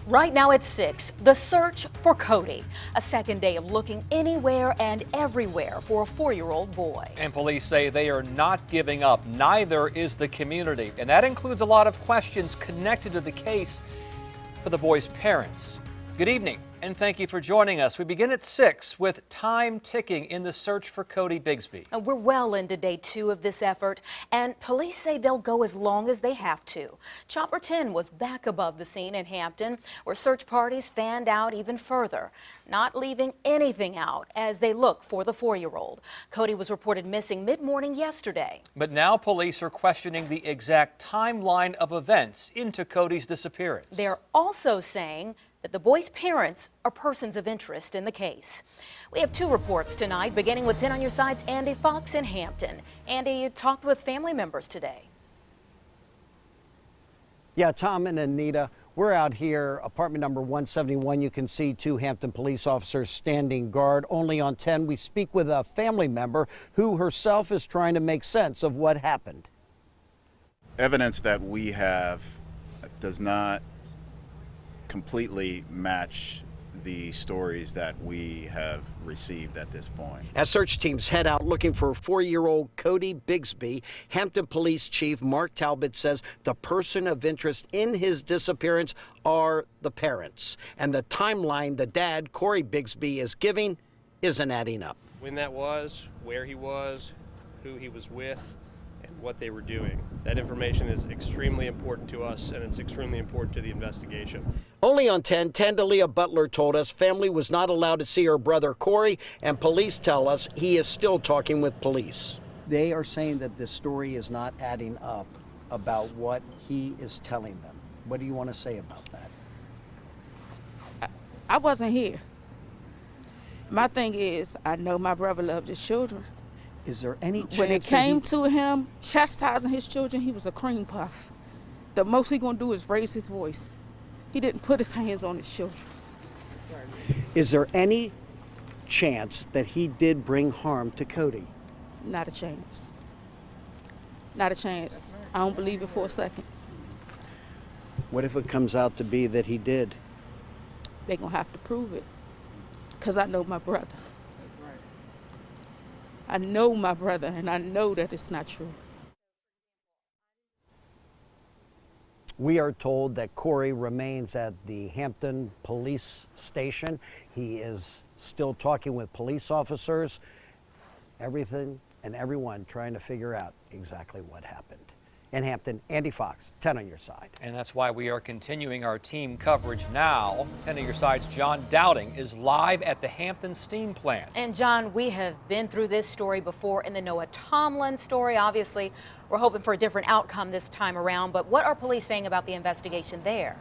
Right now at 6, the search for Codi. A second day of looking anywhere and everywhere for a 4-year-old boy. And police say they are not giving up. Neither is the community. And that includes a lot of questions connected to the case for the boy's parents. Good evening, and thank you for joining us. We begin at 6 with time ticking in the search for Codi Bigsby. We're well into day 2 of this effort, and police say they'll go as long as they have to. Chopper 10 was back above the scene in Hampton, where search parties fanned out even further, not leaving anything out as they look for the 4-year-old. Codi was reported missing mid-morning yesterday. But now police are questioning the exact timeline of events into Codi's disappearance. They're also saying that the boy's parents are persons of interest in the case. We have 2 reports tonight, beginning with 10 on your side's Andy Fox in Hampton. Andy, you talked with family members today. Yeah, Tom and Anita, we're out here, apartment number 171. You can see 2 Hampton police officers standing guard. Only on 10, we speak with a family member who herself is trying to make sense of what happened. Evidence that we have does not completely match the stories that we have received at this point. As search teams head out looking for 4-year-old Codi Bigsby, Hampton Police Chief Mark Talbot says the person of interest in his disappearance are the parents. And the timeline the dad, Codi Bigsby, is giving isn't adding up. When that was, where he was, who he was with, and what they were doing. That information is extremely important to us, and it's extremely important to the investigation. Only on 10, Tandalia Butler told us family was not allowed to see her brother Corey, and police tell us he is still talking with police. They are saying that this story is not adding up about what he is telling them. What do you want to say about that? I wasn't here. My thing is, I know my brother loved his children. Is there any chance when it came to him chastising his children, he was a cream puff. The most he gonna do is raise his voice. He didn't put his hands on his children. Is there any chance that he did bring harm to Codi? Not a chance. Not a chance. I don't believe it for a second. What if it comes out to be that he did? They're gonna have to prove it, because I know my brother. I know my brother, and I know that it's not true. We are told that Corey remains at the Hampton police station. He is still talking with police officers. Everything and everyone trying to figure out exactly what happened. In Hampton, Andy Fox, 10 on your side. And that's why we are continuing our team coverage now. 10 on your side's John Dowding is live at the Hampton steam plant. And John, we have been through this story before in the Noah Tomlin story. Obviously, we're hoping for a different outcome this time around, but what are police saying about the investigation there?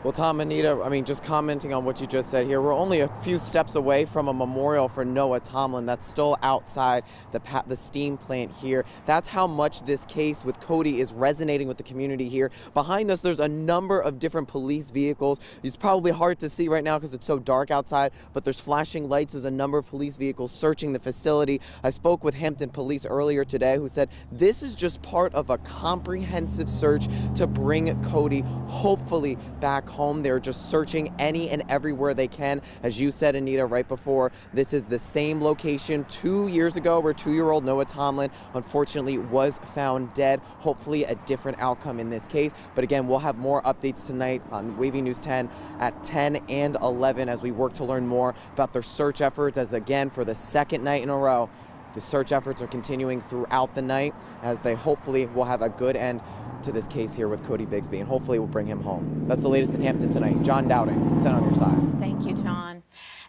Well, Tom, Anita, I mean, just commenting on what you just said here, we're only a few steps away from a memorial for Noah Tomlin that's still outside the steam plant here. That's how much this case with Codi is resonating with the community here. Behind us, there's a number of different police vehicles. It's probably hard to see right now because it's so dark outside, but there's flashing lights. There's a number of police vehicles searching the facility. I spoke with Hampton Police earlier today who said this is just part of a comprehensive search to bring Codi hopefully back home. They're just searching any and everywhere they can. As you said, Anita, right before, this is the same location 2 years ago where 2-year-old Noah Tomlin unfortunately was found dead. Hopefully a different outcome in this case. But again, we'll have more updates tonight on WAVY News 10 at 10 and 11 as we work to learn more about their search efforts, as again, for the second night in a row, the search efforts are continuing throughout the night as they hopefully will have a good end to this case here with Codi Bigsby, and hopefully we'll bring him home. That's the latest in Hampton tonight. John Dowding, 10 on your side. Thank you, John.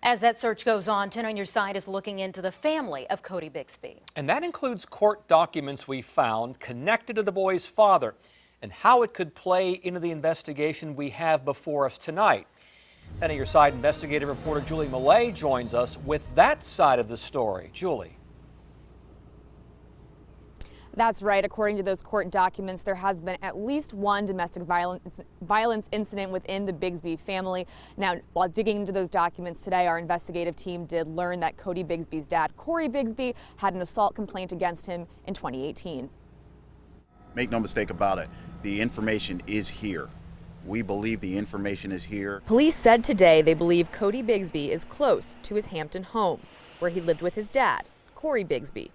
As that search goes on, 10 on your side is looking into the family of Codi Bigsby. And that includes court documents we found connected to the boy's father and how it could play into the investigation we have before us tonight. 10 on your side investigative reporter Julie Millet joins us with that side of the story. Julie. That's right. According to those court documents, there has been at least one domestic violence incident within the Bigsby family. Now, while digging into those documents today, our investigative team did learn that Codi Bigsby's dad, Codi Bigsby, had an assault complaint against him in 2018. Make no mistake about it, the information is here. We believe the information is here. Police said today they believe Codi Bigsby is close to his Hampton home, where he lived with his dad, Codi Bigsby.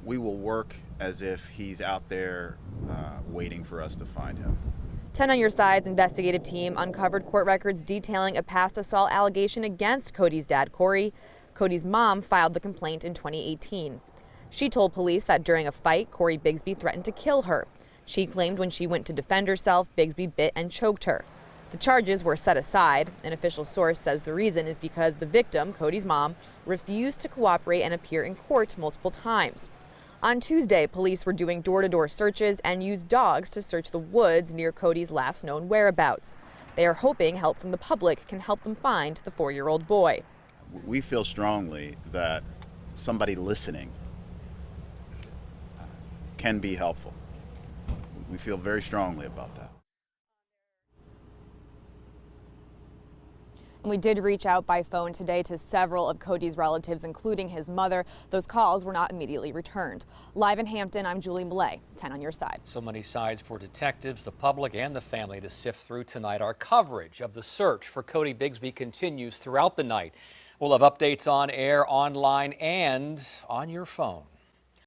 We will work as if he's out there waiting for us to find him. 10 on Your Side's investigative team uncovered court records detailing a past assault allegation against Codi's dad, Corey. Codi's mom filed the complaint in 2018. She told police that during a fight, Codi Bigsby threatened to kill her. She claimed when she went to defend herself, Bigsby bit and choked her. The charges were set aside. An official source says the reason is because the victim, Codi's mom, refused to cooperate and appear in court multiple times. On Tuesday, police were doing door-to-door searches and used dogs to search the woods near Codi's last known whereabouts. They are hoping help from the public can help them find the 4-year-old boy. We feel strongly that somebody listening can be helpful. We feel very strongly about that. And we did reach out by phone today to several of Codi's relatives, including his mother. Those calls were not immediately returned. Live in Hampton, I'm Julie Millet, 10 on Your Side. So many sides for detectives, the public, and the family to sift through tonight. Our coverage of the search for Codi Bigsby continues throughout the night. We'll have updates on air, online, and on your phone.